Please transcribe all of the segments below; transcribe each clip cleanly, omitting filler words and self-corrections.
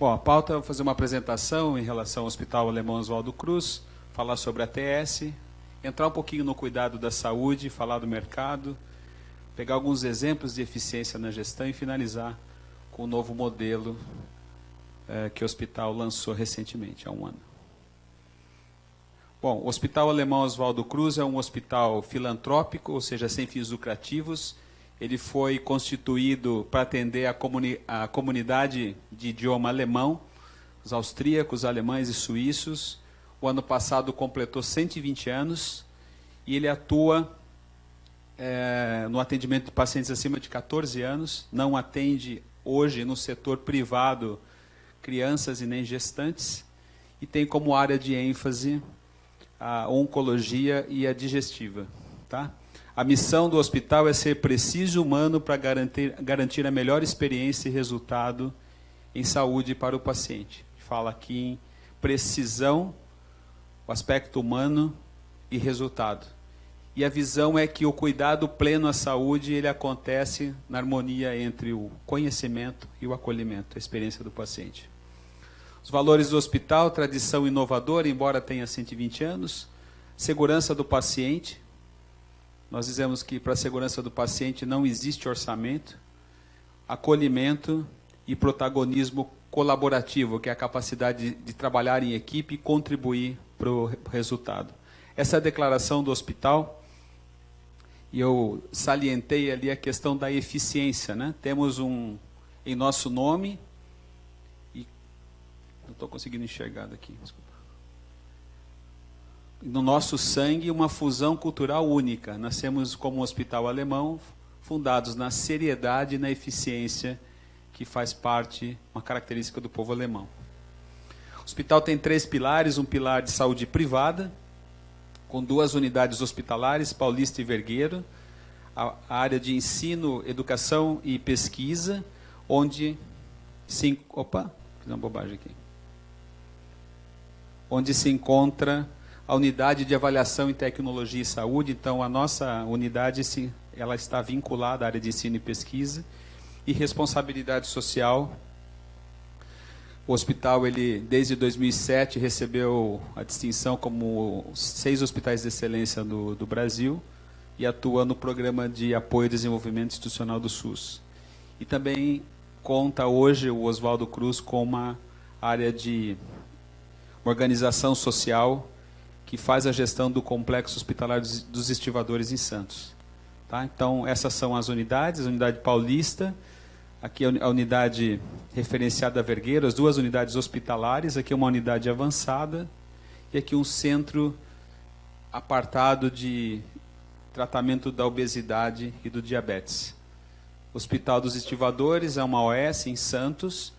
Bom, a pauta é fazer uma apresentação em relação ao Hospital Alemão Oswaldo Cruz, falar sobre a ATS, entrar um pouquinho no cuidado da saúde, falar do mercado, pegar alguns exemplos de eficiência na gestão e finalizar com o novo modelo que o hospital lançou recentemente, há um ano. Bom, o Hospital Alemão Oswaldo Cruz é um hospital filantrópico, ou seja, sem fins lucrativos. Ele foi constituído para atender a comunidade de idioma alemão, os austríacos, alemães e suíços. O ano passado completou 120 anos e ele atua no atendimento de pacientes acima de 14 anos, não atende hoje no setor privado crianças e nem gestantes, e tem como área de ênfase a oncologia e a digestiva. Tá? A missão do hospital é ser preciso e humano para garantir a melhor experiência e resultado em saúde para o paciente. Fala aqui em precisão, o aspecto humano e resultado. E a visão é que o cuidado pleno à saúde ele acontece na harmonia entre o conhecimento e o acolhimento, a experiência do paciente. Os valores do hospital, tradição inovadora, embora tenha 120 anos, segurança do paciente. Nós dizemos que para a segurança do paciente não existe orçamento, acolhimento e protagonismo colaborativo, que é a capacidade de trabalhar em equipe e contribuir para o resultado. Essa é a declaração do hospital, e eu salientei ali a questão da eficiência, né? Temos em nosso nome, e não estou conseguindo enxergar daqui, desculpa. No nosso sangue, uma fusão cultural única. Nascemos como um hospital alemão, fundados na seriedade e na eficiência, que faz parte, uma característica do povo alemão. O hospital tem 3 pilares, um pilar de saúde privada, com 2 unidades hospitalares, Paulista e Vergueiro, a área de ensino, educação e pesquisa, onde se... Opa, fiz uma bobagem aqui. Onde se encontra a unidade de avaliação em tecnologia e saúde. Então, a nossa unidade ela está vinculada à área de ensino e pesquisa e responsabilidade social. O hospital, ele, desde 2007, recebeu a distinção como 6 hospitais de excelência do Brasil e atua no programa de apoio ao desenvolvimento institucional do SUS. E também conta hoje o Oswaldo Cruz com uma área de organização social que faz a gestão do complexo hospitalar dos Estivadores em Santos. Tá? Então, essas são as unidades, a unidade paulista, aqui a unidade referenciada a Vergueiro, as 2 unidades hospitalares, aqui uma unidade avançada, e aqui um centro apartado de tratamento da obesidade e do diabetes. O Hospital dos Estivadores é uma OS em Santos,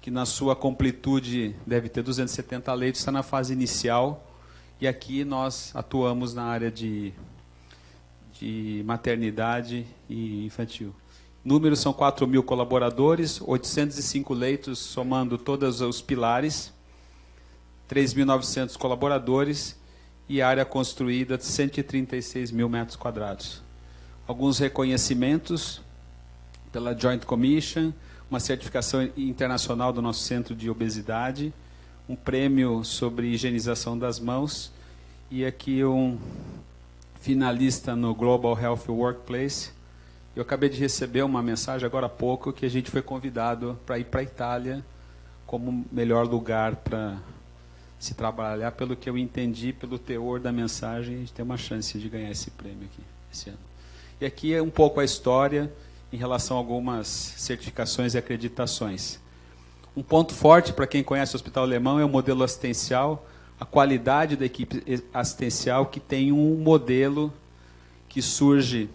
que na sua completude deve ter 270 leitos, está na fase inicial, e aqui nós atuamos na área de maternidade e infantil. Números são 4.000 colaboradores, 805 leitos, somando todos os pilares, 3.900 colaboradores e área construída de 136 mil metros quadrados. Alguns reconhecimentos pela Joint Commission, uma certificação internacional do nosso centro de obesidade, um prêmio sobre higienização das mãos e aqui um finalista no Global Health Workplace. Eu acabei de receber uma mensagem agora há pouco que a gente foi convidado para ir para a Itália como melhor lugar para se trabalhar. Pelo que eu entendi, pelo teor da mensagem, a gente tem uma chance de ganhar esse prêmio aqui esse ano. E aqui é um pouco a história em relação a algumas certificações e acreditações. Um ponto forte para quem conhece o Hospital Alemão é o modelo assistencial, a qualidade da equipe assistencial, que tem um modelo que surge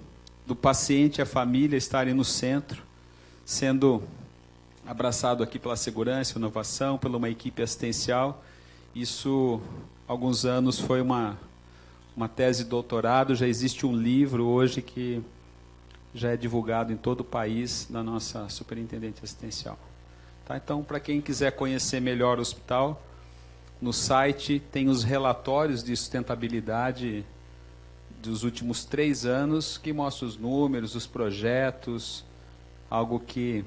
do paciente e a família estarem no centro, sendo abraçado aqui pela segurança, inovação, pela uma equipe assistencial. Isso, há alguns anos, foi uma tese de doutorado, já existe um livro hoje que já é divulgado em todo o país da nossa superintendente assistencial. Tá? Então, para quem quiser conhecer melhor o hospital, no site tem os relatórios de sustentabilidade dos últimos 3 anos, que mostra os números, os projetos, algo que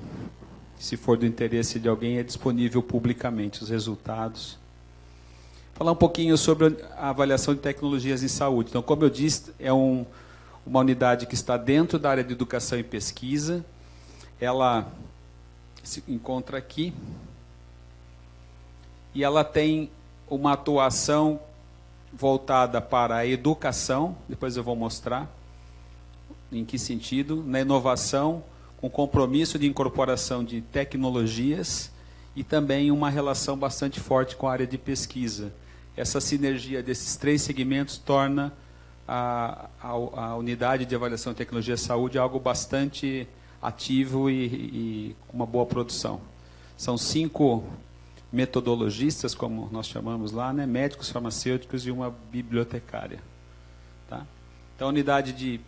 Se for do interesse de alguém, é disponível publicamente os resultados. Falar um pouquinho sobre a avaliação de tecnologias em saúde. Então, como eu disse, é uma unidade que está dentro da área de educação e pesquisa. Ela se encontra aqui. E ela tem uma atuação voltada para a educação, depois eu vou mostrar em que sentido, na inovação, com compromisso de incorporação de tecnologias e também uma relação bastante forte com a área de pesquisa. Essa sinergia desses três segmentos torna a unidade de avaliação de tecnologia de saúde algo bastante ativo e com uma boa produção. São 5 metodologistas, como nós chamamos lá, né? Médicos, farmacêuticos e uma bibliotecária. Tá? Então, a unidade de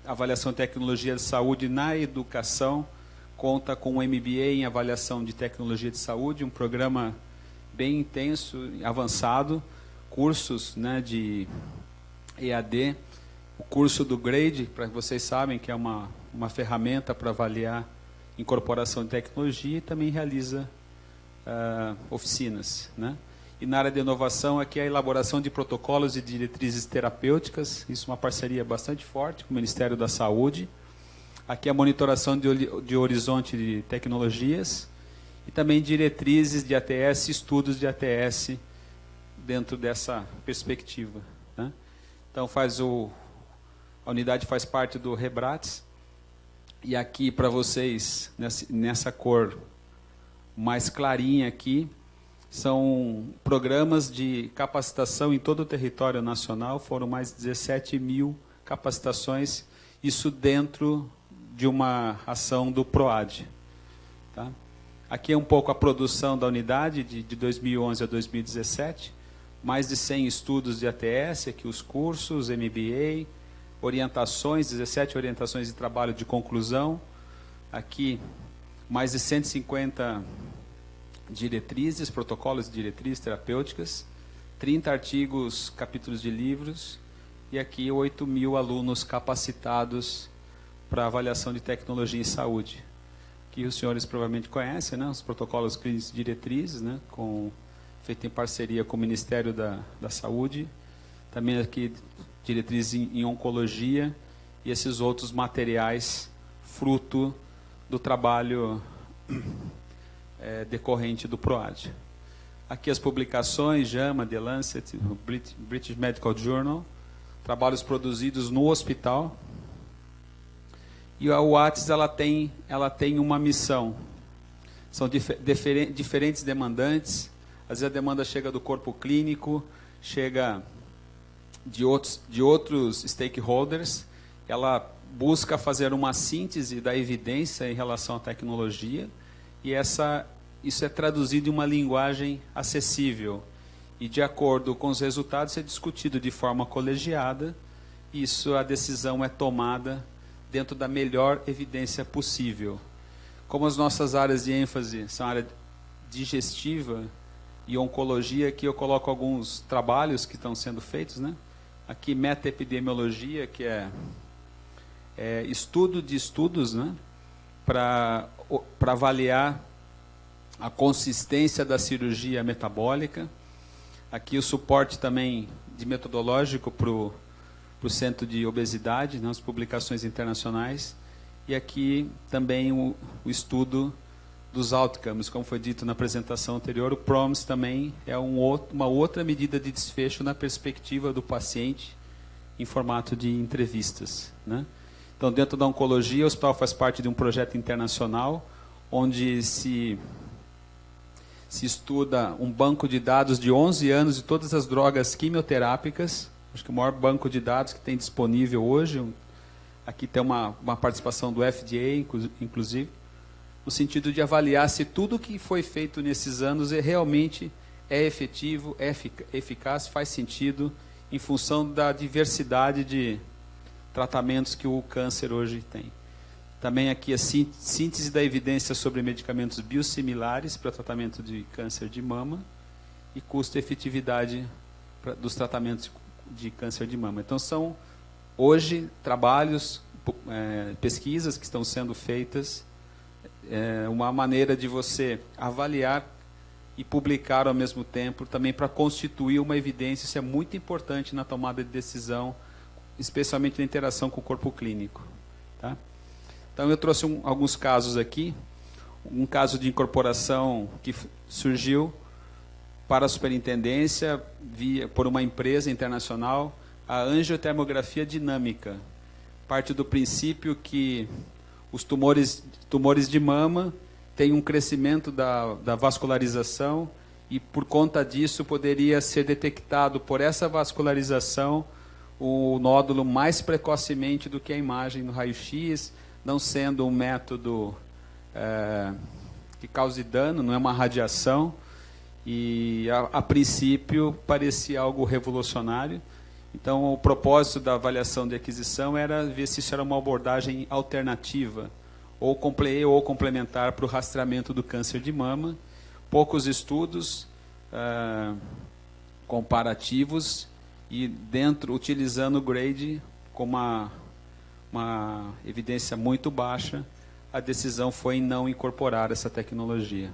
avaliação de tecnologia de saúde na educação conta com um MBA em avaliação de tecnologia de saúde, um programa bem intenso, avançado, cursos, né, de EAD, o curso do GRADE, para que vocês sabem que é uma ferramenta para avaliar incorporação de tecnologia, e também realiza oficinas, né? E na área de inovação, aqui é a elaboração de protocolos e diretrizes terapêuticas, isso é uma parceria bastante forte com o Ministério da Saúde. Aqui é a monitoração de horizonte de tecnologias e também diretrizes de ATS, estudos de ATS dentro dessa perspectiva, né? Então a unidade faz parte do Rebrates, e aqui para vocês, nessa cor mais clarinha aqui, são programas de capacitação em todo o território nacional, foram mais de 17 mil capacitações, isso dentro de uma ação do PROAD. Tá? Aqui é um pouco a produção da unidade de 2011 a 2017, mais de 100 estudos de ATS, aqui os cursos, MBA, orientações, 17 orientações de trabalho de conclusão, aqui mais de 150 diretrizes, protocolos de diretrizes terapêuticas, 30 artigos, capítulos de livros, e aqui 8 mil alunos capacitados para avaliação de tecnologia em saúde. Que os senhores provavelmente conhecem, né? Os protocolos clínicos diretrizes, né? Feito em parceria com o Ministério da Saúde, também aqui diretrizes em oncologia, e esses outros materiais fruto do trabalho decorrente do PROAD. Aqui as publicações, JAMA, The Lancet, British Medical Journal, trabalhos produzidos no hospital. E a UATS ela tem uma missão. São diferentes demandantes. Às vezes a demanda chega do corpo clínico, chega de outros stakeholders. Ela busca fazer uma síntese da evidência em relação à tecnologia, e isso é traduzido em uma linguagem acessível. E, de acordo com os resultados, é discutido de forma colegiada, e a decisão é tomada dentro da melhor evidência possível. Como as nossas áreas de ênfase são a área digestiva e oncologia, aqui eu coloco alguns trabalhos que estão sendo feitos, né? Aqui, meta-epidemiologia, que é estudo de estudos, né? Para avaliar a consistência da cirurgia metabólica. Aqui o suporte também de metodológico para o Centro de Obesidade, né, as publicações internacionais. E aqui também o estudo dos outcomes, como foi dito na apresentação anterior. O PROMS também é uma outra medida de desfecho na perspectiva do paciente em formato de entrevistas, né? Então, dentro da oncologia, o hospital faz parte de um projeto internacional, onde se estuda um banco de dados de 11 anos de todas as drogas quimioterápicas. Acho que o maior banco de dados que tem disponível hoje. Aqui tem uma participação do FDA, inclusive, no sentido de avaliar se tudo que foi feito nesses anos realmente é efetivo, é eficaz, faz sentido, em função da diversidade de tratamentos que o câncer hoje tem. Também aqui a síntese da evidência sobre medicamentos biosimilares para tratamento de câncer de mama e custo-efetividade dos tratamentos de câncer de mama. Então, são, hoje, trabalhos, pesquisas que estão sendo feitas uma maneira de você avaliar e publicar ao mesmo tempo, também para constituir uma evidência. Isso é muito importante na tomada de decisão, especialmente na interação com o corpo clínico. Tá? Então, eu trouxe alguns casos aqui. Um caso de incorporação que surgiu para a superintendência por uma empresa internacional, a angiotermografia dinâmica. Parte do princípio que os tumores de mama têm um crescimento da vascularização e, por conta disso, poderia ser detectado por essa vascularização o nódulo mais precocemente do que a imagem no raio-x, não sendo um método que cause dano, não é uma radiação, e a princípio parecia algo revolucionário. Então, o propósito da avaliação de aquisição era ver se isso era uma abordagem alternativa ou complementar para o rastreamento do câncer de mama. Poucos estudos comparativos e utilizando o GRADE com uma evidência muito baixa, a decisão foi em não incorporar essa tecnologia.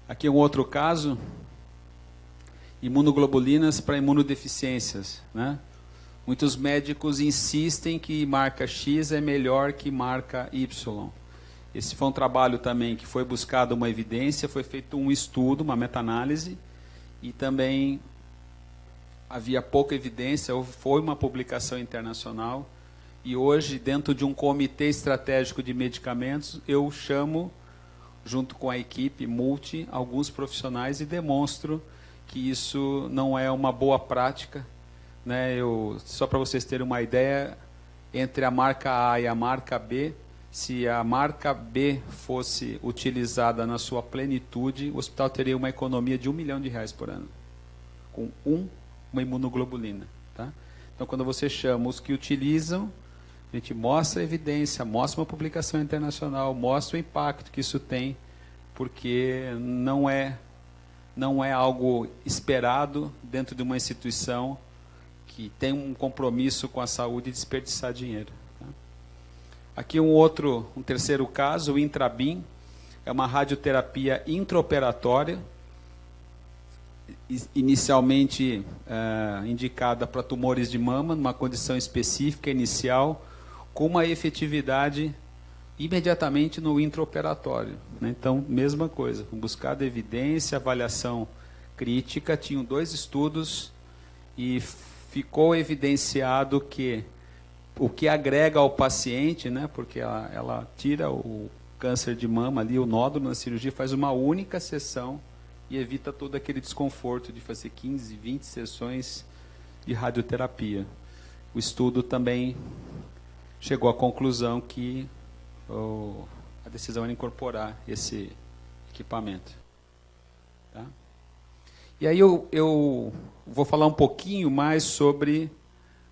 Aqui um outro caso, imunoglobulinas para imunodeficiências, né? Muitos médicos insistem que marca X é melhor que marca Y. Esse foi um trabalho também que foi buscado uma evidência, foi feito um estudo, uma meta-análise, e também havia pouca evidência, foi uma publicação internacional, e hoje, dentro de um comitê estratégico de medicamentos, eu chamo, junto com a equipe multi, alguns profissionais e demonstro que isso não é uma boa prática, né? Só para vocês terem uma ideia, entre a marca A e a marca B, se a marca B fosse utilizada na sua plenitude, o hospital teria uma economia de R$1 milhão por ano, com uma imunoglobulina. Tá? Então, quando você chama os que utilizam, a gente mostra a evidência, mostra uma publicação internacional, mostra o impacto que isso tem, porque não é algo esperado dentro de uma instituição que tem um compromisso com a saúde e desperdiçar dinheiro. Tá? Aqui um terceiro caso, o Intrabin, é uma radioterapia intraoperatória, inicialmente indicada para tumores de mama, numa condição específica inicial, com uma efetividade imediatamente no intraoperatório. Né? Então, mesma coisa, buscada evidência, avaliação crítica, tinham 2 estudos e ficou evidenciado que o que agrega ao paciente, né, porque ela tira o câncer de mama ali, o nódulo na cirurgia, faz uma única sessão e evita todo aquele desconforto de fazer 15, 20 sessões de radioterapia. O estudo também chegou à conclusão que a decisão era incorporar esse equipamento. Tá? E aí eu vou falar um pouquinho mais sobre,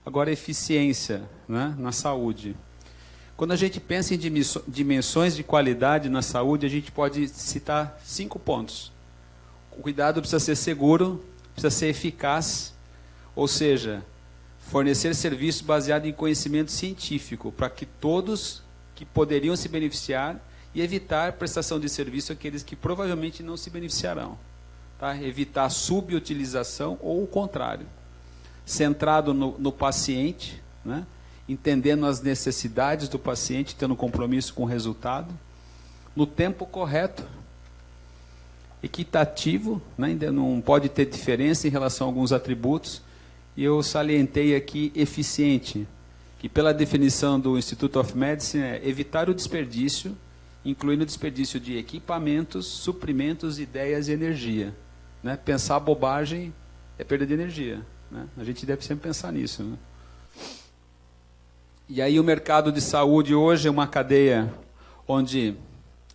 agora, eficiência, né, na saúde. Quando a gente pensa em dimensões de qualidade na saúde, a gente pode citar 5 pontos. O cuidado precisa ser seguro, precisa ser eficaz, ou seja, fornecer serviço baseado em conhecimento científico, para que todos que poderiam se beneficiar e evitar prestação de serviço àqueles que provavelmente não se beneficiarão. Tá? Evitar subutilização ou o contrário. Centrado no paciente, né? Entendendo as necessidades do paciente, tendo compromisso com o resultado, no tempo correto, equitativo, né? Ainda não pode ter diferença em relação a alguns atributos, e eu salientei aqui eficiente, que pela definição do Institute of Medicine é evitar o desperdício, incluindo o desperdício de equipamentos, suprimentos, ideias e energia. Né? Pensar bobagem é perda de energia. Né? A gente deve sempre pensar nisso. Né? E aí o mercado de saúde hoje é uma cadeia onde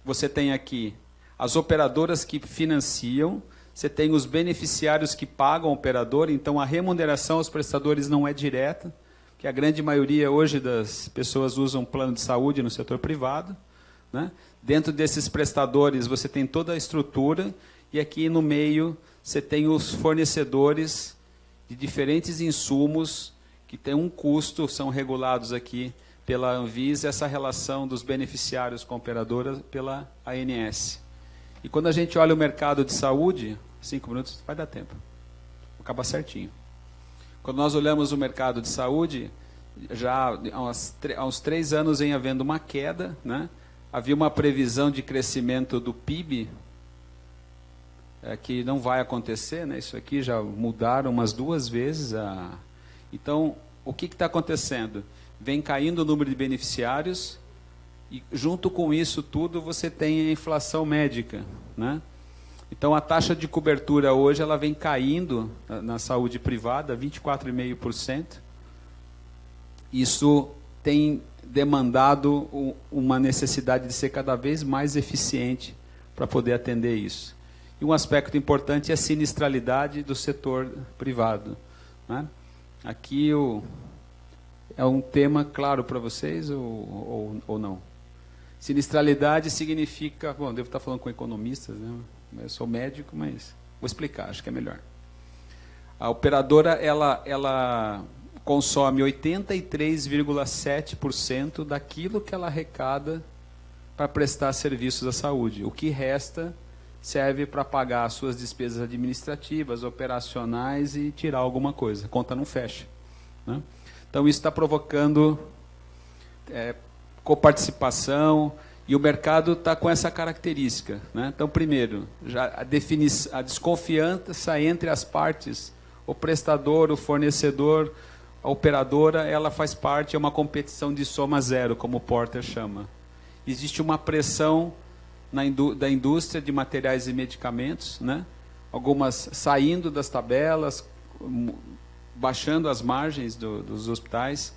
você tem aqui as operadoras que financiam, você tem os beneficiários que pagam o operador, então a remuneração aos prestadores não é direta, que a grande maioria hoje das pessoas usam plano de saúde no setor privado. Né? Dentro desses prestadores você tem toda a estrutura e aqui no meio você tem os fornecedores de diferentes insumos que têm um custo, são regulados aqui pela Anvisa essa relação dos beneficiários com a operadora pela ANS. E quando a gente olha o mercado de saúde, 5 minutos, vai dar tempo, vou acabar certinho. Quando nós olhamos o mercado de saúde, já há uns 3 anos vem havendo uma queda, né? Havia uma previsão de crescimento do PIB, que não vai acontecer, né? Isso aqui já mudaram umas 2 vezes. Então, o que está acontecendo? Vem caindo o número de beneficiários e, junto com isso tudo, você tem a inflação médica, né? Então, a taxa de cobertura hoje ela vem caindo na saúde privada, 24,5%. Isso tem demandado uma necessidade de ser cada vez mais eficiente para poder atender isso. E um aspecto importante é a sinistralidade do setor privado, né? Aqui é um tema claro para vocês ou não? Sinistralidade significa... Bom, devo estar falando com economistas, né? Eu sou médico, mas vou explicar, acho que é melhor. A operadora, ela consome 83,7% daquilo que ela arrecada para prestar serviços à saúde. O que resta serve para pagar as suas despesas administrativas, operacionais e tirar alguma coisa. A conta não fecha, né? Então, isso está provocando coparticipação, e o mercado está com essa característica, né? Então, primeiro, já a desconfiança entre as partes, o prestador, o fornecedor, a operadora, ela faz parte, é uma competição de soma zero, como o Porter chama. Existe uma pressão da indústria de materiais e medicamentos, né? Algumas saindo das tabelas, baixando as margens dos hospitais,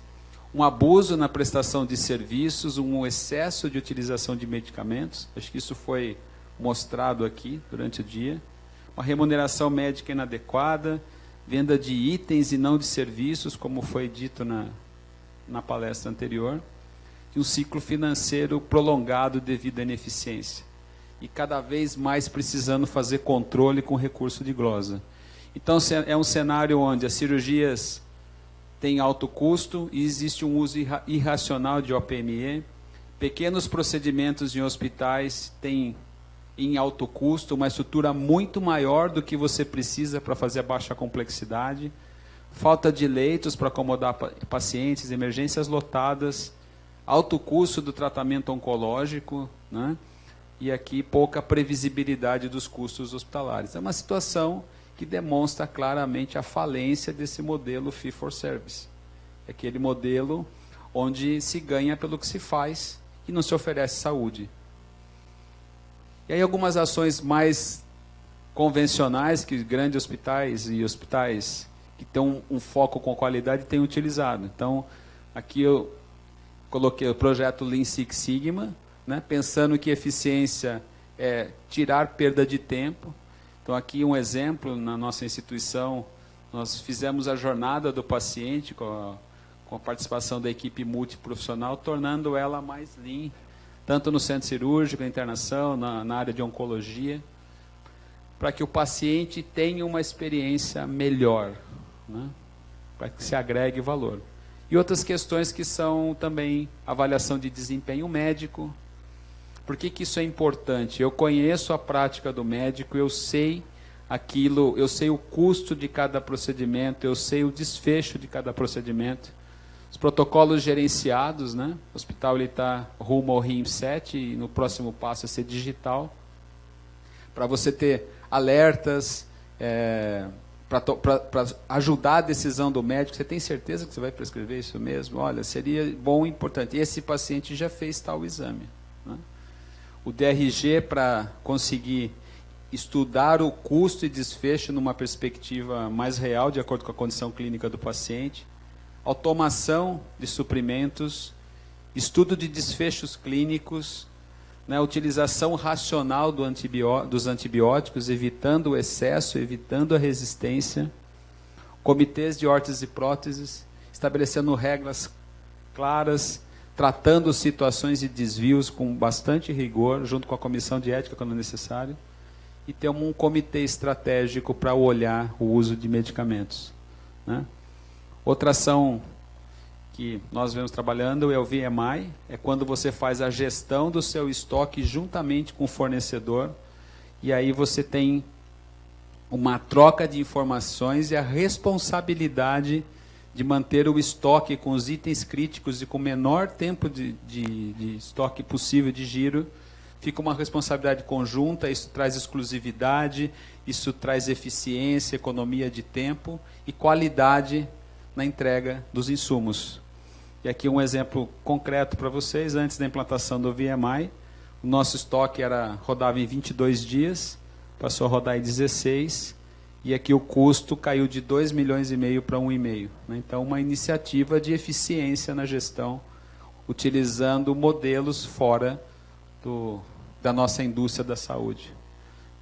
um abuso na prestação de serviços, um excesso de utilização de medicamentos, acho que isso foi mostrado aqui durante o dia, uma remuneração médica inadequada, venda de itens e não de serviços, como foi dito na palestra anterior, e um ciclo financeiro prolongado devido à ineficiência. E cada vez mais precisando fazer controle com recurso de glosa. Então, é um cenário onde as cirurgias têm alto custo e existe um uso irracional de OPME. Pequenos procedimentos em hospitais têm, em alto custo, uma estrutura muito maior do que você precisa para fazer a baixa complexidade. Falta de leitos para acomodar pacientes, emergências lotadas, alto custo do tratamento oncológico, né? E aqui pouca previsibilidade dos custos hospitalares. É uma situação que demonstra claramente a falência desse modelo fee for service. É aquele modelo onde se ganha pelo que se faz e não se oferece saúde. E aí algumas ações mais convencionais que grandes hospitais e hospitais que têm um foco com qualidade têm utilizado. Então, aqui eu coloquei o projeto Lean Six Sigma, né, pensando que eficiência é tirar perda de tempo. Então, aqui um exemplo, na nossa instituição, nós fizemos a jornada do paciente com a participação da equipe multiprofissional, tornando ela mais lean, tanto no centro cirúrgico, na internação, na área de oncologia, para que o paciente tenha uma experiência melhor, né, para que se agregue valor. E outras questões que são também avaliação de desempenho médico. Por que isso é importante? Eu conheço a prática do médico, eu sei aquilo, eu sei o custo de cada procedimento, eu sei o desfecho de cada procedimento. Os protocolos gerenciados, né? O hospital está rumo ao RIM7 e no próximo passo é ser digital. Para você ter alertas, para ajudar a decisão do médico, você tem certeza que você vai prescrever isso mesmo? Olha, seria bom e importante. Esse paciente já fez tal exame, né? O DRG, para conseguir estudar o custo e desfecho numa perspectiva mais real, de acordo com a condição clínica do paciente. Automação de suprimentos, estudo de desfechos clínicos, né, utilização racional dos antibióticos, evitando o excesso, evitando a resistência. Comitês de órteses e próteses, estabelecendo regras claras, tratando situações de desvios com bastante rigor, junto com a comissão de ética, quando necessário, e ter um comitê estratégico para olhar o uso de medicamentos, né? Outra ação que nós vemos trabalhando é o VMI, é quando você faz a gestão do seu estoque juntamente com o fornecedor, e aí você tem uma troca de informações e a responsabilidade de manter o estoque com os itens críticos e com o menor tempo de estoque possível de giro. Fica uma responsabilidade conjunta, isso traz exclusividade, isso traz eficiência, economia de tempo e qualidade na entrega dos insumos. E aqui um exemplo concreto para vocês. Antes da implantação do VMI, o nosso estoque rodava em 22 dias, passou a rodar em 16, e aqui o custo caiu de 2,5 milhões para 1,5 milhão. Então, uma iniciativa de eficiência na gestão, utilizando modelos fora da nossa indústria da saúde.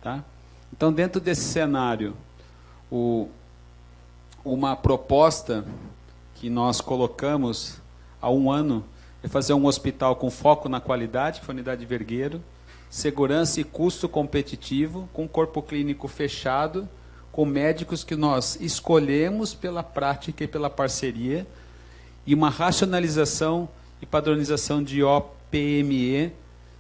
Tá? Então, dentro desse cenário, uma proposta que nós colocamos há 1 ano é fazer um hospital com foco na qualidade, que foi a unidade Vergueiro, segurança e custo competitivo, com corpo clínico fechado, com médicos que nós escolhemos pela prática e pela parceria, e uma racionalização e padronização de OPME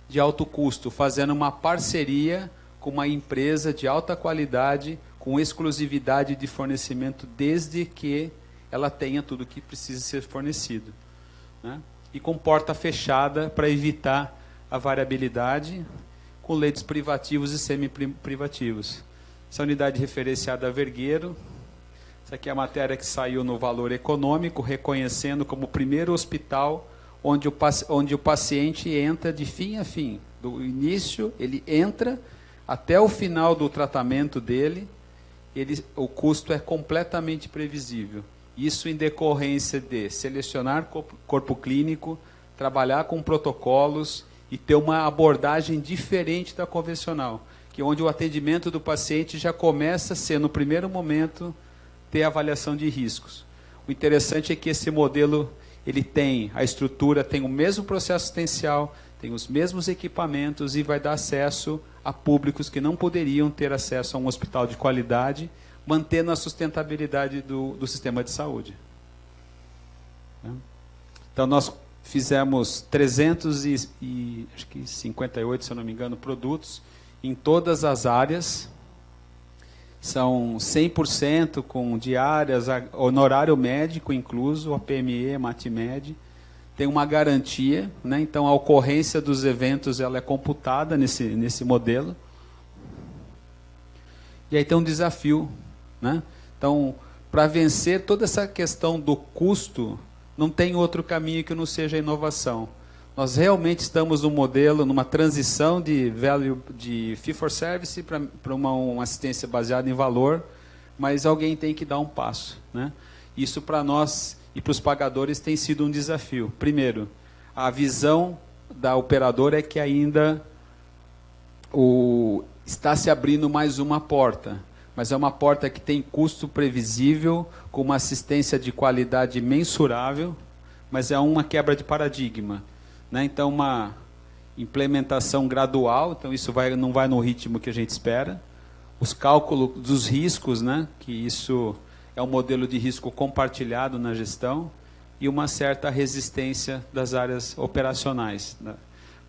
de alto custo, fazendo uma parceria com uma empresa de alta qualidade, com exclusividade de fornecimento, desde que ela tenha tudo o que precisa ser fornecido. Né? E com porta fechada para evitar a variabilidade, com leitos privativos e semi-privativos. Essa unidade referenciada a Vergueiro, essa aqui é a matéria que saiu no Valor Econômico, reconhecendo como o primeiro hospital onde o paciente entra de fim a fim. Do início, ele entra até o final do tratamento dele, o custo é completamente previsível. Isso em decorrência de selecionar corpo clínico, trabalhar com protocolos e ter uma abordagem diferente da convencional, que onde o atendimento do paciente já começa a ser, no primeiro momento, ter avaliação de riscos. O interessante é que esse modelo, ele tem a estrutura, tem o mesmo processo assistencial, tem os mesmos equipamentos e vai dar acesso a públicos que não poderiam ter acesso a um hospital de qualidade, mantendo a sustentabilidade do sistema de saúde. Então, nós fizemos 358, se eu não me engano, produtos em todas as áreas. São 100% com diárias, honorário médico incluso, APME, MATMED. Tem uma garantia, né? Então a ocorrência dos eventos ela é computada nesse modelo. E aí tem um desafio, né? Então, para vencer toda essa questão do custo, não tem outro caminho que não seja a inovação. Nós realmente estamos num modelo, numa transição de fee for service para uma assistência baseada em valor, mas alguém tem que dar um passo, né? Isso para nós e para os pagadores tem sido um desafio. Primeiro, a visão da operadora é que ainda está se abrindo mais uma porta, mas é uma porta que tem custo previsível, com uma assistência de qualidade mensurável, mas é uma quebra de paradigma. Né? Então, uma implementação gradual, então isso não vai no ritmo que a gente espera. Os cálculos dos riscos, né? Que isso é um modelo de risco compartilhado na gestão, e uma certa resistência das áreas operacionais. Né?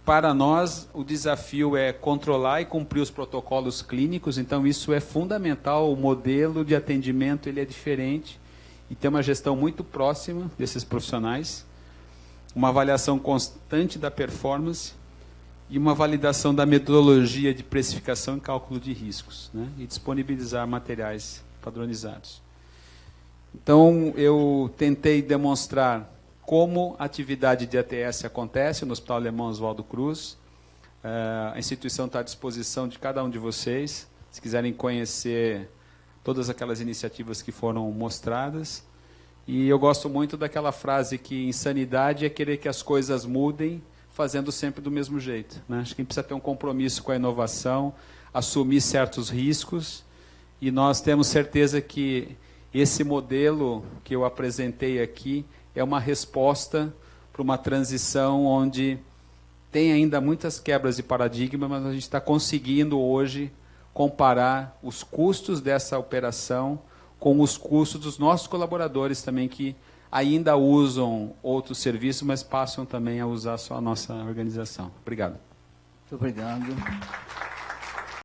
Para nós, o desafio é controlar e cumprir os protocolos clínicos, então isso é fundamental, o modelo de atendimento ele é diferente, e tem uma gestão muito próxima desses profissionais, uma avaliação constante da performance e uma validação da metodologia de precificação e cálculo de riscos, né? E disponibilizar materiais padronizados. Então, eu tentei demonstrar como a atividade de ATS acontece no Hospital Alemão Oswaldo Cruz. A instituição está à disposição de cada um de vocês, se quiserem conhecer todas aquelas iniciativas que foram mostradas. E eu gosto muito daquela frase que insanidade é querer que as coisas mudem, fazendo sempre do mesmo jeito. Né? Acho que a gente precisa ter um compromisso com a inovação, assumir certos riscos, e nós temos certeza que esse modelo que eu apresentei aqui é uma resposta para uma transição onde tem ainda muitas quebras de paradigma, mas a gente está conseguindo hoje comparar os custos dessa operação com os custos dos nossos colaboradores também, que ainda usam outros serviços, mas passam também a usar só a nossa organização. Obrigado. Muito obrigado.